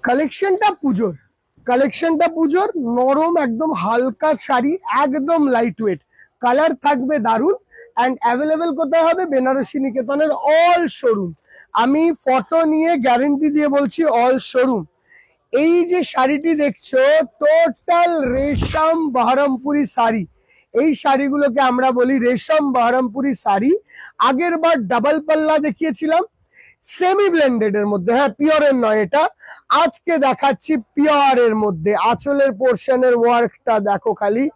কালেকশনটা পুজোর নরম একদম হালকা শাড়ি, একদম লাইট ওয়েট, কালার থাকবে দারুন। অ্যান্ড অ্যাভেলেবেল কোথায় হবে? বেনারসি নিকেতনের অল শোরুম। আমি ফটো নিয়ে গ্যারেন্টি দিয়ে বলছি অল শোরুম। এই যে শাড়িটি দেখছো টোটাল রেশম বহরমপুরি শাড়ি। এই শাড়িগুলোকে আমরা বলি রেশম বহরমপুরি শাড়ি। আগের বার ডাবল পাল্লা দেখিয়েছিলাম সেমি ব্লেন্ডেড এর মধ্যে, হ্যাঁ পিওরের নয় এটা। আজকে দেখাচ্ছি পিওর এর মধ্যে। আঁচলের পোর্শনের ওয়ার্কটা দেখো খালি,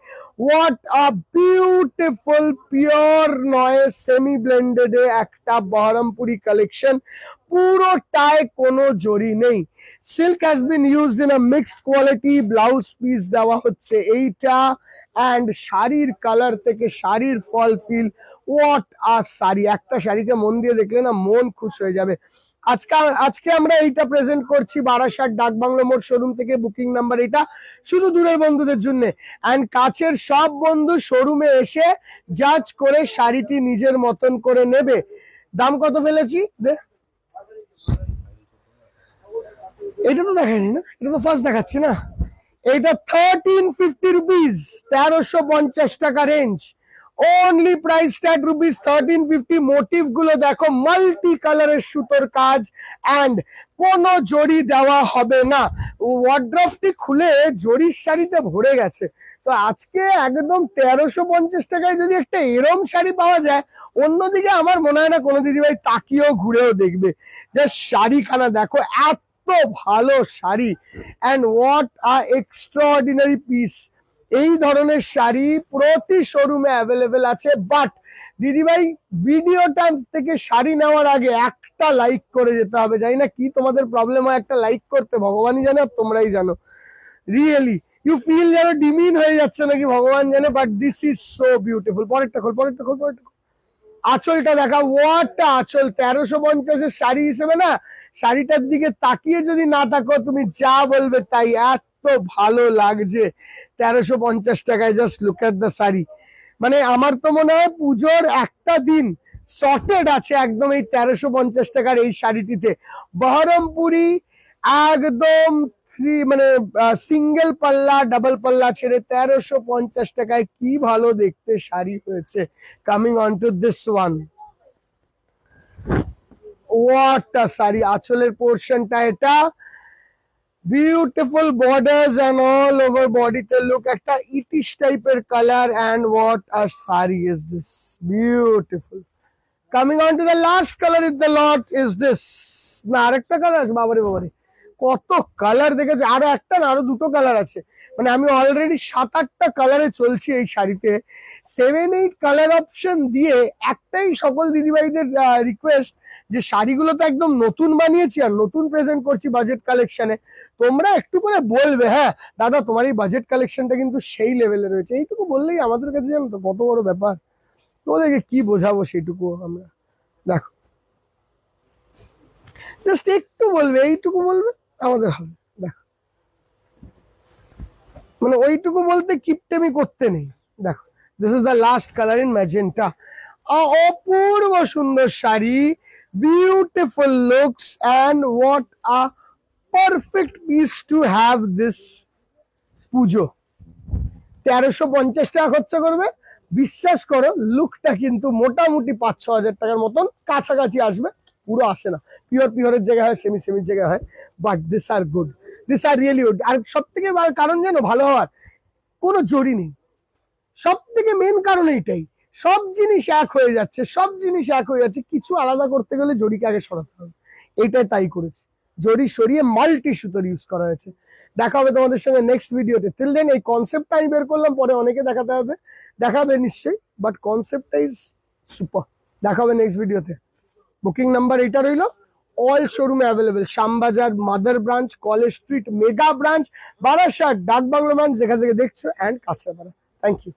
হোয়াট আ বিউটিফুল পিওর নয় সেমি ব্লেন্ডেড এ একটা বহরমপুরি কালেকশন, পুরোটায় কোনো জরি নেই। Silk has been used in a mixed quality. Blouse piece দেওয়া হচ্ছে এইটা, অ্যান্ড শাড়ির কালার থেকে শাড়ির fall feel, what are sari. একটা শাড়িকে মন দিয়ে দেখলে না মন খুশ হয়ে যাবে। আজকে আমরা এইটা প্রেজেন্ট করছি বারাসাত ডাকবাংলো মোড় শোরুম থেকে। বুকিং নাম্বার এটা শুধু দূরের বন্ধুদের জন্য, এন্ড কাছের সব বন্ধু শোরুমে এসে জাজ করে শাড়িটি নিজের মতন করে নেবে। দাম কত ফেলেছি? এটা তো দেখায়নি না, এটা তো ফার্স্ট দেখাচ্ছি না। এটা 1350 রুপিস, 1350 টাকা range. Only price tag rupees 1350। Motive গুলো দেখো, মাল্টি কালারের সুতোর কাজ, অ্যান্ড কোনো জড়ি দেওয়া হবে না। ওয়ার্ড্রপটি খুলে জড়ির শাড়িতে ভরে গেছে। তো আজকে একদম 1350 টাকায় যদি একটা এরম শাড়ি পাওয়া যায়, অন্যদিকে আমার মনে হয় না কোনো দিদিভাই তাকিয়েও ঘুরেও দেখবে। জাস্ট শাড়িখানা দেখো, এত ভালো sari, and what a extraordinary piece. এই ধরনের শাড়ি প্রতি শোরুমে অ্যাভেলেবেল আছে। বাট দিদিভাই ভিডিওটা থেকে শাড়ি নেওয়ার আগে একটা লাইক করে যেতে হবে। জানি না কি তোমাদের প্রবলেম হয় একটা লাইক করতে, ভগবানই জানে আর তোমরাই জানো। রিয়েলি ইউ ফিল যেন ডিমিন হয়ে যাচ্ছে নাকি ভগবান জানে, but this is so beautiful. পরেরটা খোল। আঁচলটা দেখা, হোয়াটটা আঁচল। 1350 শাড়ি হিসেবে না, শাড়িটার দিকে তাকিয়ে যদি না থাকো তুমি যা বলবে তাই, এত ভালো লাগছে 1350 টাকায়। Just look at the sari. মানে আমার তো মনে হয় পুজোর একটা দিন সর্টেড আছে একদম এই 1350 টাকার এই শাড়িটিতে। বহরমপুরি একদম মানে সিঙ্গেল পাল্লা ডাবল পাল্লা ছেড়ে 1350 টাকায় কি ভালো দেখতে শাড়ি হয়েছে। Coming on to this one, what a sari. আঁচলের পোর্শনটা এটা, beautiful borders and all over বডিতে লুক, একটা ইটিশ টাইপের colour, and what a sari is this, beautiful. Coming on to the last colour is the lot is this. না আরেকটা colour আছে, বাবারে কত কালার দেখেছে। আরো একটা না, আরো দুটো কালার আছে। মানে আমি অলরেডি 7-8টা কালারে চলছি এই শাড়িতে। 7-8 কালার অপশন দিয়ে একটাই সকল দিদিভাইদের রিকোয়েস্ট যে শাড়িগুলো তো একদম নতুন বানিয়েছি আর নতুন প্রেজেন্ট করছি বাজেট কালেকশনে। তোমরা একটু করে বলবে, হ্যাঁ দাদা তোমার এই বাজেট কালেকশনটা কিন্তু সেই লেভেলে রয়েছে। এইটুকু বললেই আমাদের কাছে জানো তো কত বড় ব্যাপার। তোমাদেরকে কি বোঝাবো সেইটুকু আমরা। দেখো জাস্ট একটু বলবে, এইটুকু বলবে আমাদের হবে। দেখো মানে ওইটুকু বলতে কিপটেমি করতে নেই। দেখো this is the last colour in magenta. অপূর্ব সুন্দর sari, beautiful looks, and what a perfect piece to have this Puja. 1350 টাকা খরচা করবে, বিশ্বাস করো লুকটা কিন্তু মোটামুটি 5-6 হাজার টাকার মতন কাছাকাছি আসবে। পুরো আসে না, পিওরের জায়গায় হয়, সেমির জায়গায় হয়, but this are good, this are really good. আর সব থেকে কারণ জানো ভালো হওয়ার, কোনো জড়ি নেই। সব থেকে মেন কারণ এইটাই, সব জিনিস এক হয়ে যাচ্ছে, কিছু আলাদা করতে গেলে জড়িকে আগে সরাতে হবে। এইটাই তাই করেছে, জড়ি সরিয়ে মাল্টি সুতোর ইউজ করা হয়েছে। দেখা হবে তোমাদের সঙ্গে নেক্সট ভিডিওতে। টিল দেন এই কনসেপ্টটা আমি বের করলাম, পরে অনেকে দেখাবে নিশ্চয়ই, বাট কনসেপ্টটা ইজ সুপার। দেখা হবে নেক্সট ভিডিওতে। বুকিং নাম্বার এটা রইলো, অল শোরুমে available. Shyambazar mother branch, College Street mega branch, Barasat Dakbungalow branch, যেখান থেকে দেখছো, অ্যান্ড কাছড়াপাড়া। Thank you.